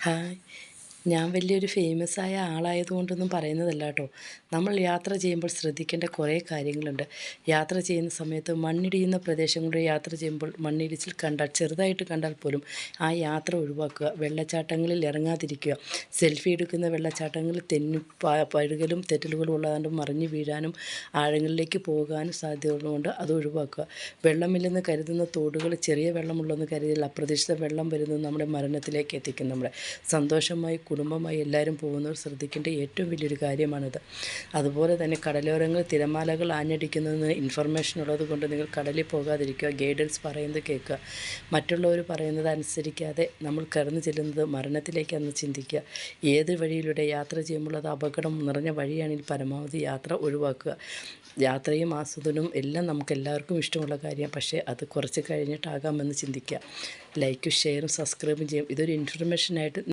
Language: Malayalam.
ഹായ്. ഞാൻ വലിയൊരു ഫേമസായ ആളായതുകൊണ്ടൊന്നും പറയുന്നതല്ല കേട്ടോ. നമ്മൾ യാത്ര ചെയ്യുമ്പോൾ ശ്രദ്ധിക്കേണ്ട കുറേ കാര്യങ്ങളുണ്ട്. യാത്ര ചെയ്യുന്ന സമയത്ത് മണ്ണിടിയുന്ന പ്രദേശങ്ങളിലൂടെ യാത്ര ചെയ്യുമ്പോൾ മണ്ണിടിച്ചിൽ കണ്ടാൽ ചെറുതായിട്ട് കണ്ടാൽ പോലും ആ യാത്ര ഒഴിവാക്കുക. വെള്ളച്ചാട്ടങ്ങളിൽ ഇറങ്ങാതിരിക്കുക. സെൽഫി എടുക്കുന്ന വെള്ളച്ചാട്ടങ്ങളിൽ പഴുകലും തെറ്റലുകളും ഉള്ളതുകൊണ്ട് മറിഞ്ഞു വീഴാനും ആഴങ്ങളിലേക്ക് പോകാനും സാധ്യതയുള്ളതുകൊണ്ട് അത് ഒഴിവാക്കുക. വെള്ളമില്ലെന്ന് കരുതുന്ന തോടുകൾ ചെറിയ വെള്ളമുള്ളെന്ന് കരുതിയാൽ അപ്രതീക്ഷിത വെള്ളം വരുന്നത് നമ്മുടെ മരണത്തിലേക്ക് എത്തിക്കും. നമ്മുടെ സന്തോഷമായി കുടുംബമായി എല്ലാവരും പോകുന്നവർ ശ്രദ്ധിക്കേണ്ട ഏറ്റവും വലിയൊരു കാര്യമാണിത്. അതുപോലെ തന്നെ കടലോരങ്ങളിൽ തിരമാലകൾ ആഞ്ഞടിക്കുന്നതിന് ഇൻഫർമേഷൻ ഉള്ളത് കൊണ്ട് നിങ്ങൾ കടലിൽ പോകാതിരിക്കുക. ഗൈഡൻസ് പറയുന്നത് കേൾക്കുക. മറ്റുള്ളവർ പറയുന്നത് അനുസരിക്കാതെ നമ്മൾ കടന്നു ചെല്ലുന്നത് മരണത്തിലേക്കാണെന്ന് ചിന്തിക്കുക. ഏത് വഴിയിലൂടെ യാത്ര ചെയ്യുമ്പോൾ അത് അപകടം നിറഞ്ഞ വഴിയാണെങ്കിൽ പരമാവധി യാത്ര ഒഴിവാക്കുക. യാത്രയും ആസ്വദനവും എല്ലാം നമുക്കെല്ലാവർക്കും ഇഷ്ടമുള്ള കാര്യമാണ്. പക്ഷേ അത് കുറച്ച് കഴിഞ്ഞിട്ടാകാമെന്ന് ചിന്തിക്കുക. ലൈക്കും ഷെയറും സബ്സ്ക്രൈബും ചെയ്യും. ഇതൊരു ഇൻഫർമേഷനായിട്ട്